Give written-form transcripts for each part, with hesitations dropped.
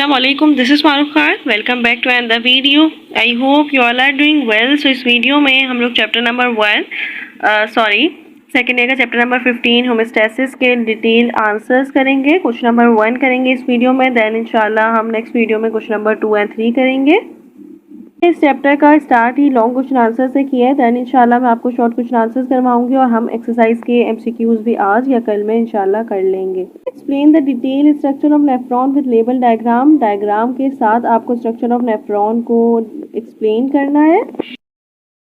Assalamualaikum, this is Maroof Khan. Welcome back to another video. I hope you all are doing well. So इस video में हम लोग chapter number 2nd year का chapter number 15 homeostasis के detail answers करेंगे. Question number 1 करेंगे इस video में. देन इंशाल्लाह हम नेक्स्ट वीडियो में क्वेश्चन नंबर 2 एंड 3 करेंगे. इस चैप्टर का स्टार्ट ही लॉन्ग क्वेश्चन आंसर से किया है. देन इंशाल्लाह मैं आपको शॉर्ट क्वेश्चन आंसर्स करवाऊंगी और हम एक्सरसाइज के एमसीक्यूज भी आज या कल में इंशाल्लाह कर लेंगे. Explain the detail structure of nephron with label diagram. Diagram के साथ आपको स्ट्रक्चर ऑफ नेफ्रॉन को एक्सप्लेन करना है.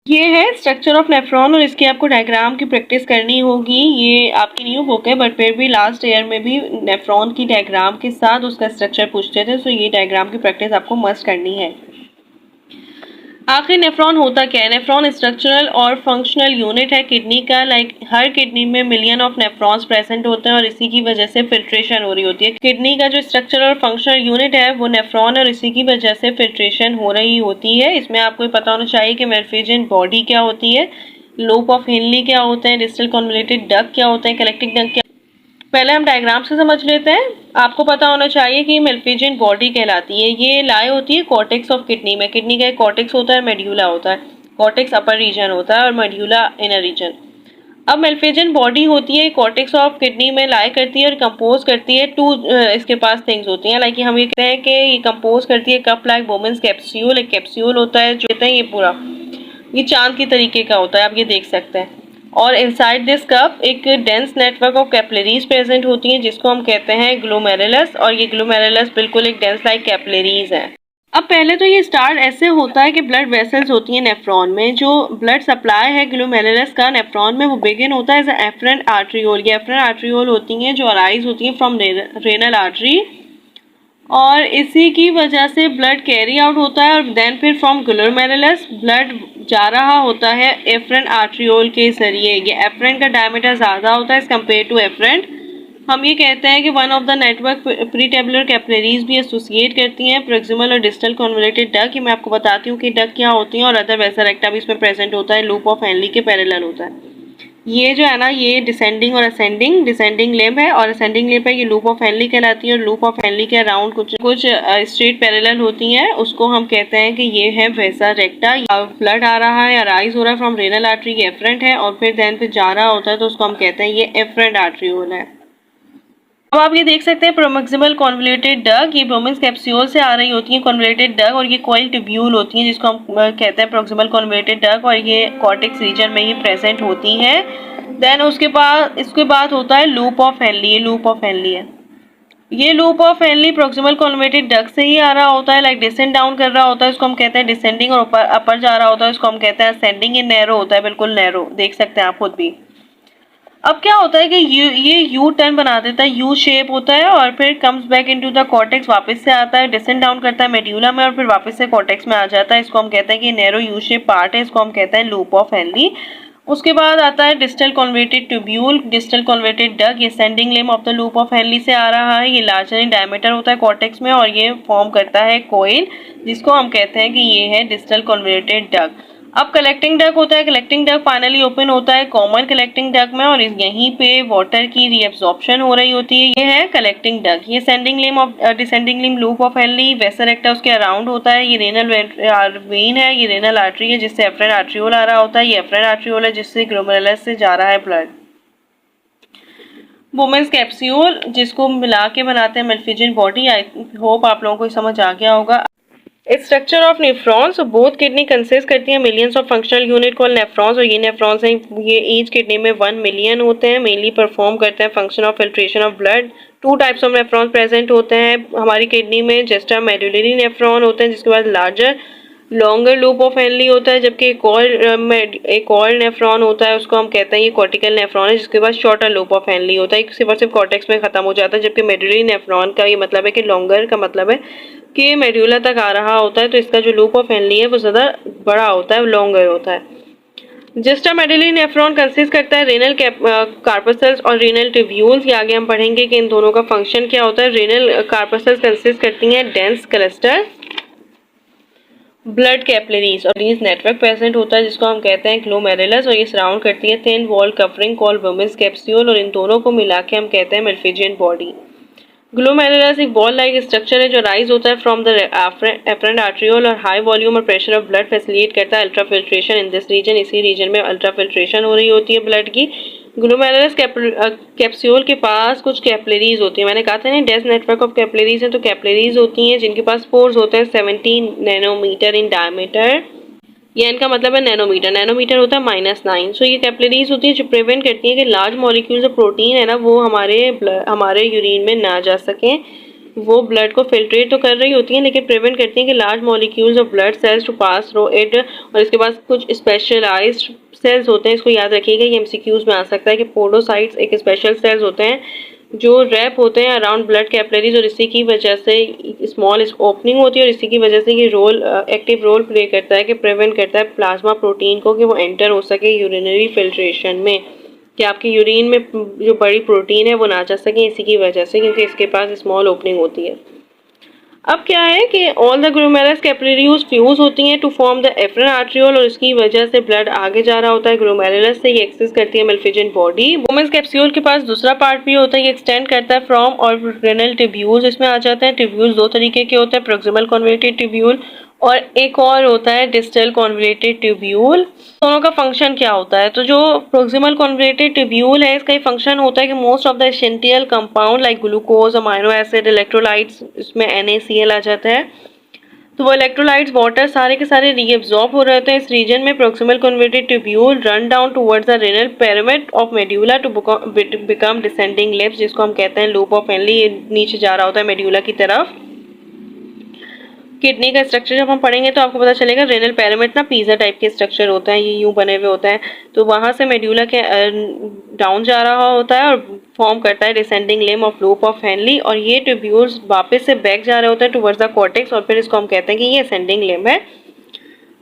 ये है स्ट्रक्चर ऑफ नेफ्रॉन और इसकी आपको डायग्राम की प्रैक्टिस करनी होगी. ये आपकी न्यू बुक है बट फिर भी लास्ट ईयर में भी नेफ्रॉन की डायग्राम के साथ उसका स्ट्रक्चर पूछते थे. सो ये डायग्राम की प्रैक्टिस आपको मस्ट करनी है. आखिर नेफ्रॉन होता क्या है? नेफ्रॉन स्ट्रक्चरल और फंक्शनल यूनिट है किडनी का. हर किडनी में मिलियन ऑफ नेफ्रॉन्स प्रेजेंट होते हैं और इसी की वजह से फिल्ट्रेशन हो रही होती है. किडनी का जो स्ट्रक्चरल और फंक्शनल यूनिट है वो नेफ्रॉन और इसी की वजह से फिल्ट्रेशन हो रही होती है. इसमें आपको पता होना चाहिए कि मेल्फिजियन बॉडी क्या होती है, लूप ऑफ हेनली क्या होते हैं, डिस्टल कन्वोल्यूटेड डक्ट क्या होते हैं, कलेक्टिंग डक्ट क्या. पहले हम डायग्राम से समझ लेते हैं. आपको पता होना चाहिए कि मेल्फिजियन बॉडी कहलाती है. ये लाई होती है कॉर्टेक्स ऑफ किडनी में. किडनी का एक कॉर्टेक्स होता है, मेड्यूला होता है. कॉर्टेक्स अपर रीजन होता है और मेड्यूला इनर रीजन. अब मेल्फिजियन बॉडी होती है कॉर्टेक्स ऑफ किडनी में लाई करती है और कंपोज करती है टू इसके पास थिंग्स होती हैं. लाइक हम ये कहते हैं कि ये कंपोज करती है कप लाइक बोमेंस कैप्सूल. एक कैप्सूल होता है जो कहते हैं ये पूरा ये चांद की तरीके का होता है, आप ये देख सकते हैं. और इनसाइड दिस कप एक dense network of capillaries present होती हैं जिसको हम कहते हैं ग्लोमेरुलस. और ये ग्लोमेरुलस बिल्कुल एक डेंस लाइक कैपिलरीज है. अब पहले तो ये स्टार्ट ऐसे होता है कि ब्लड वेसल्स होती हैं नेफ्रॉन में. जो ब्लड सप्लाई है ग्लोमेरुलस का नेफ्रॉन में वो बिगिन होता है एज एफरेंट आर्ट्रियोल. ये एफरेंट आर्ट्रियोल होती हैं जो अराइज होती हैं फ्रॉम रेनल आर्टरी और इसी की वजह से ब्लड कैरी आउट होता है. और देन फिर फ्रॉम ग्लोमेरुलस ब्लड जा रहा होता है एफरेंट आर्ट्रियोल के जरिए. ये एफरेंट का डायमीटर ज़्यादा होता है एज कम्पेयर टू एफरेंट. हम ये कहते हैं कि one of the network peritubular capillaries भी एसोसिएट करती हैं प्रॉक्सिमल और डिस्टल कन्वोल्यूटेड डक्ट. मैं आपको बताती हूँ कि डक्ट क्या होती हैं और अदर वेसल रेक्टा भी इसमें प्रेजेंट होता है. लूप ऑफ हेनली के पैरेलल होता है. ये जो है ना ये डिसेंडिंग और डिसेंडिंग लिम्ब है और असेंडिंग लिम्ब है. ये लूप ऑफ हेनली कहलाती है और लूप ऑफ हेनली के अराउंड कुछ स्ट्रेट पैरेलल होती हैं. उसको हम कहते हैं कि ये है वेसा रेक्टा. ब्लड आ रहा है, अराइज हो रहा है फ्रॉम रेनल आर्टरी, ये एफरेंट है और फिर देन फिर जा रहा होता है तो उसको हम कहते हैं ये एफरेंट आर्ट्रियोल है. अब आप ये देख सकते हैं प्रोमैक्सिमल कन्वोल्यूटेड डक्ट. ये बोमेंस कैप्सूल से आ रही होती है कन्वोल्यूटेड डक्ट और ये कॉइल ट्यूब्यूल होती हैं जिसको हम कहते हैं प्रोक्सिमल कन्वोल्यूटेड डक्ट और ये कॉर्टेक्स रीजन में ही प्रेजेंट होती हैं. देन इसके बाद होता है लूप ऑफ हेनली. ये लूप ऑफ हेनली है. ये loop of Henley proximal convoluted duct से ही आ रहा होता है. लाइक डिसेंड डाउन कर रहा होता है इसको हम कहते हैं डिसेंडिंग और अपर जा रहा होता है इसको हम कहते हैं असेंडिंग. ये नैरो होता है, बिल्कुल नैरो, देख सकते हैं आप खुद भी. अब क्या होता है कि ये यू टर्न बना देता है, यू शेप होता है और फिर comes back into the cortex. वापस से आता है, डिसेंड डाउन करता है मेड्यूला में और फिर वापस से कॉर्टेक्स में आ जाता है. इसको हम कहते हैं कि नैरो यू शेप पार्ट है, इसको हम कहते हैं लूप ऑफ हेनली. उसके बाद आता है distal convoluted tubule, distal convoluted duct. ये ascending limb of the loop of Henle से आ रहा है. ये लार्जर इन डायमीटर होता है कॉर्टेक्स में और ये फॉर्म करता है कोइल जिसको हम कहते हैं कि ये है डिस्टल कन्वोल्यूटेड डक्ट. अब कलेक्टिंग डक्ट होता है. कलेक्टिंग डक्ट फाइनली ओपन होता है कॉमन कलेक्टिंग डक्ट में और यहीं पे वाटर की रीअब्जॉर्प्शन हो रही होती है. ये है कलेक्टिंग डक्ट. ये ascending limb of descending limb loop of Henle vasa recta उसके अराउंड होता है. ये रेनल वेन है, ये रेनल आर्टरी है जिससे एफरेंट आर्ट्रियोल आ रहा होता है. ये एफरेंट आर्ट्रियोल है जिससे ग्लोमेरुलस से जा रहा है ब्लड. बोमेंस कैप्सूल जिसको मिला के बनाते हैं मेल्फिजियन बॉडी. आई होप आप लोगों को समझ आ गया होगा. Structure of nephrons. Both kidney consist करती हैं millions of functional unit called nephrons और ये नेफ्रॉन्स हैं ये ईच किडनी में 1 मिलियन होते हैं. मेनली परफॉर्म करते हैं function of filtration of blood. 2 types of nephrons present होते हैं हमारी किडनी में. जस्ट मेडुलरी नेफ्रॉन होते हैं जिसके बाद larger longer loop of Henley होता है जबकि एक और नेफ्रॉन होता है उसको हम कहते हैं ये कॉर्टिकल नेफ्रॉन है जिसके बाद शॉर्टर लूप ऑफ हेनली होता है. सिर्फ कॉर्टेक्स में खत्म हो जाता है जबकि मेडुलरी नेफ्रॉन का ये मतलब है कि लॉन्गर का मतलब है कि मेड्यूला तक आ रहा होता है तो इसका जो लूप ऑफ हेनली है वो ज़्यादा बड़ा होता है, लॉन्गर होता है. जस्टा मेडुलरी नेफ्रॉन कंसिस्ट करता है रेनल कार्पसल्स और रेनल ट्यूब्यूल्स. ये आगे हम पढ़ेंगे कि इन दोनों का फंक्शन क्या होता है. रेनल कार्पसल्स कंसिस्ट करती हैं डेंस क्लस्टर ब्लड कैपिलरीज और रीज नेटवर्क प्रेजेंट होता है जिसको हम कहते हैं ग्लोमेरुलस और ये सराउंड करती है thin wall covering called Bowman's capsule और इन दोनों को मिला के हम कहते हैं मेल्फिजियन बॉडी. ग्लोमेरुलस एक बॉल लाइक स्ट्रक्चर है जो राइज होता है फ्रॉम द एफरेंट आर्ट्रियोल और हाई वॉल्यूम और प्रेशर ऑफ ब्लड फैसिलिटेट करता है ultra filtration in this region. इसी रीजन में अल्ट्रा फिल्ट्रेशन हो रही होती है ब्लड की। ग्लोमेरुलस कैप्सूल के पास कुछ कैपिलरीज होती है। मैंने कहा था ना डेंस नेटवर्क ऑफ कैपिलरीज है, तो कैपिलरीज होती हैं जिनके पास पोर्स होते हैं 17 नैनोमीटर इन डायमीटर। ये इनका मतलब है नैनोमीटर, नैनोमीटर होता है -9। सो ये कैपिलरीज होती है जो प्रिवेंट करती है कि लार्ज मॉलिक्यूल्स ऑफ प्रोटीन है ना वो हमारे यूरिन में ना जा सकें। वो ब्लड को फिल्ट्रेट तो कर रही होती हैं लेकिन प्रिवेंट करती हैं कि large molecules of blood cells to pass through it. और इसके पास कुछ स्पेशलाइज्ड सेल्स होते हैं, इसको याद रखिएगा, ये एमसीक्यूज में आ सकता है कि पोडोसाइट्स एक स्पेशल सेल्स होते हैं जो रैप होते हैं अराउंड ब्लड कैपिलरीज और इसी की वजह से स्मॉल ओपनिंग होती है और इसी की वजह से ये एक्टिव रोल प्ले करता है कि प्रिवेंट करता है प्लाज्मा प्रोटीन को कि वो एंटर हो सके यूरिनरी फिल्ट्रेशन में, कि आपके यूरिन में जो बड़ी प्रोटीन है वो ना जा सके इसी की वजह से, क्योंकि इसके पास स्मॉल ओपनिंग होती है। अब क्या है कि all the glomerulus capillaries fuse होती हैं to form the efferent arteriole और इसकी वजह से ब्लड आगे जा रहा होता है ग्लोमेरुलस से। ये एक्सेस करती है मल्फिजन बॉडी। वुमेन्स कैप्सूल के पास दूसरा पार्ट भी होता है, ये एक्सटेंड करता है फ्रॉम और रेनल ट्यूब्यूल्स इसमें आ जाते हैं। ट्यूब्यूल्स दो तरीके के होते हैं, प्रोक्सिमल कन्वर्टेड ट्यूब्यूल और एक और होता है डिस्टल कन्वर्टेड ट्यूब्यूल। दोनों का फंक्शन क्या होता है? तो जो प्रोक्सिमल कन्वर्टेड ट्यूब्यूल है इसका फंक्शन होता है कि most of the essential compound like glucose, amino acid, electrolytes, इसमें NaCl आ जाता है। तो वो इलेक्ट्रोलाइट्स वाटर सारे के सारे रीअब्सॉर्ब हो रहे होते हैं इस रीजन में। Proximal convoluted tubule run down towards the renal pyramid of medulla to become descending limbs, जिसको हम कहते हैं लूप ऑफ हेनली। ये नीचे जा रहा होता है मेड्यूला की तरफ। किडनी का स्ट्रक्चर जब हम पढ़ेंगे तो आपको पता चलेगा रेनल पिरामिड ना पिज़्ज़ा टाइप के स्ट्रक्चर होता है, ये यूं बने हुए होता है। तो वहां से मेड्यूला के डाउन जा रहा होता है और फॉर्म करता है descending limb of loop of Henle और ये ट्यूब्यूल्स वापस से बैक जा रहे होते हैं टुवर्ड्स द कॉर्टेक्स और फिर इसको हम कहते हैं कि ये असेंडिंग लिम्ब है।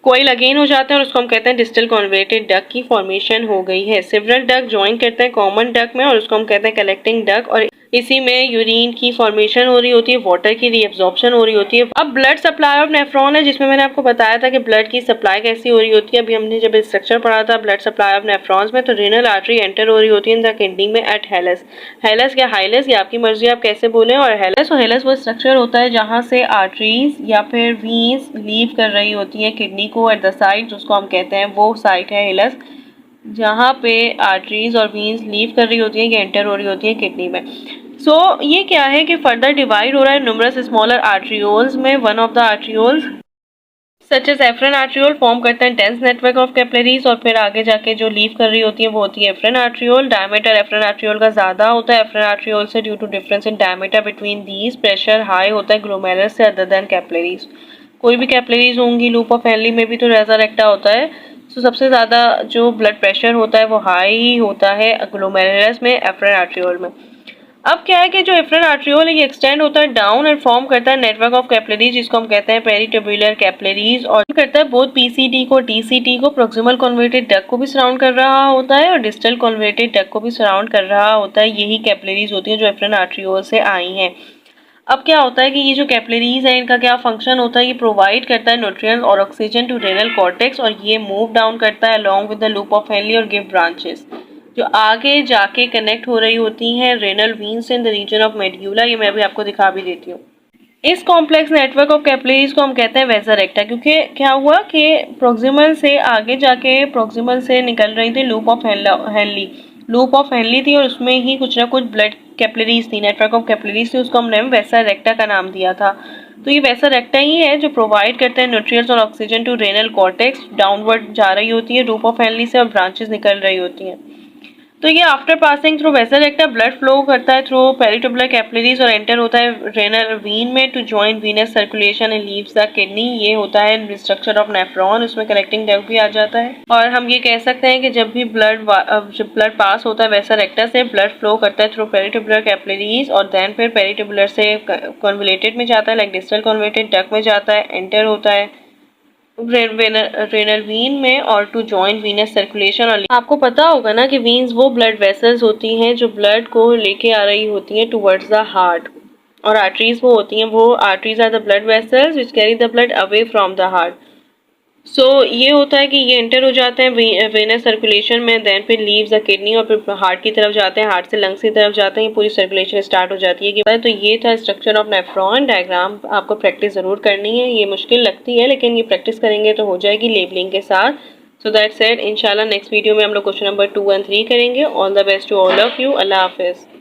कोई अगेन हो जाते हैं और उसको हम कहते हैं डिस्टल कन्वर्टेड डक की फॉर्मेशन हो गई है। सेवरल डक ज्वाइन करते हैं कॉमन डक में और उसको हम कहते हैं कलेक्टिंग डक और इसी में यूरिन की फॉर्मेशन हो रही होती है, वाटर की रीअब्जॉर्प्शन हो रही होती है। अब ब्लड सप्लाई ऑफ नेफ्रॉन है जिसमें मैंने आपको बताया था कि ब्लड की सप्लाई कैसी हो रही होती है। अभी हमने जब स्ट्रक्चर पढ़ा था ब्लड सप्लाई ऑफ नेफ्रॉन्स में, तो रेनल आर्टरी एंटर हो रही होती है इन द किडनी में एट हेलस। हेलस या हाइलस या आपकी मर्जी आप कैसे बोलें। और हेलस वो स्ट्रक्चर होता है जहाँ से आर्टरीज या फिर वीन्स लीव कर रही होती है किडनी को एट द साइड, उसको हम कहते हैं वो साइट है हेलस जहाँ पे आर्टरीज और वीन्स लीव कर रही होती है, ये एंटर हो रही होती है किडनी में। ये क्या है कि फर्दर डिवाइड हो रहा है न्यूमरस स्मॉलर आर्ट्रियोल्स में। One of the arterioles such as efferent arteriole form करते हैं डेंस नेटवर्क ऑफ कैपिलरीज और फिर आगे जाके जो लीव कर रही होती है वो होती है एफरेन आर्ट्रियोल। डायमीटर एफरेन आर्ट्रियोल का ज़्यादा होता है एफरेन आर्ट्रियोल से due to difference in diameter between these. Pressure high होता है ग्लोमेरुलस से अदर देन कैपिलरीज। कोई भी कैपिलरीज होंगी, लूप ऑफ हेनली में भी तो रेज़ा रेक्टा होता है। सबसे ज़्यादा जो ब्लड प्रेशर होता है वो हाई होता है ग्लोमेरुलस में, एफरेन आर्ट्रियोल में। अब क्या है कि जो एफरेन आर्ट्रियोल है ये एक्सटेंड होता है डाउन एंड फॉर्म करता है नेटवर्क ऑफ कैपिलरीज जिसको हम कहते हैं पेरिट्यूबुलर कैपिलरीज और करता है बोथ पीसीटी को टीसीटी को। प्रोक्सिमल कन्वर्टेड डक्ट को भी सराउंड कर रहा होता है और डिस्टल कन्वर्टेड डक्ट को भी सराउंड कर रहा होता है। यही कैपिलरीज होती है जो एफरेन आर्ट्रियोल से आई हैं। अब क्या होता है कि ये जो कैपिलरीज है इनका क्या फंक्शन होता है, ये प्रोवाइड करता है न्यूट्रिएंट्स और ऑक्सीजन टू रेनल कॉर्टेक्स और ये मूव डाउन करता है along with the loop of Henle और गिव ब्रांचेस जो आगे जाके कनेक्ट हो रही होती हैं renal veins in the region of medulla. ये मैं अभी आपको दिखा भी देती हूँ। इस कॉम्प्लेक्स नेटवर्क ऑफ कैपिलरीज को हम कहते हैं वेसा रेक्टा, क्योंकि क्या हुआ कि प्रोक्सिमल से आगे जाके प्रोक्सिमल से निकल रही थी loop of Henley. Loop of Henley थी और उसमें ही कुछ ना कुछ ब्लड कैपिलरीज थी, नेटवर्क ऑफ कैपिलरीज थी, उसको हमने वेसा रेक्टा का नाम दिया था। तो ये वेसा रेक्टा ही है जो प्रोवाइड करता है न्यूट्रिएंट्स और oxygen to renal cortex. Downward जा रही होती है लूप ऑफ हेनली से और ब्रांचेस निकल रही होती हैं। तो ये after passing through vasa recta blood flow करता है थ्रू पेरिट्यूबुलर कैपिलरीज और एंटर होता है रेनल वीन में to join venous circulation and leaves the kidney. ये होता है स्ट्रक्चर ऑफ नेफ्रॉन, उसमें कलेक्टिंग डक्ट भी आ जाता है। और हम ये कह सकते हैं कि जब भी ब्लड पास होता है वेसल रेक्टा से ब्लड फ्लो करता है थ्रू पेरिट्यूबुलर कैपिलरीज और देन फिर पेरिट्यूबुलर से कन्वलेटेड में जाता है लाइक डिस्टल कन्वलेटेड डक्ट में जाता है, एंटर होता है रेनल वीन में और टू जॉइन वीनस सर्कुलेशन। और आपको पता होगा ना कि वीन्स वो ब्लड वेसल्स होती हैं जो ब्लड को लेके आ रही होती हैं टुवर्ड्स द हार्ट और आर्टरीज वो होती हैं, वो arteries are the blood vessels which carry the blood away from the heart. ये होता है कि ये एंटर हो जाते हैं वेनस सर्कुलेशन में, देन फिर लीव्स द किडनी और फिर हार्ट की तरफ जाते हैं, हार्ट से लंग्स की तरफ जाते हैं, ये पूरी सर्कुलेशन स्टार्ट हो जाती है कि तो ये था स्ट्रक्चर ऑफ नेफ्रॉन डायग्राम। आपको प्रैक्टिस ज़रूर करनी है, ये मुश्किल लगती है लेकिन ये प्रैक्टिस करेंगे तो हो जाएगी लेबलिंग के साथ। सो दैट सेड इंशाल्लाह नेक्स्ट वीडियो में हम लोग क्वेश्चन नंबर 2 और 3 करेंगे। All the best to all of you. अल्लाह हाफिज़।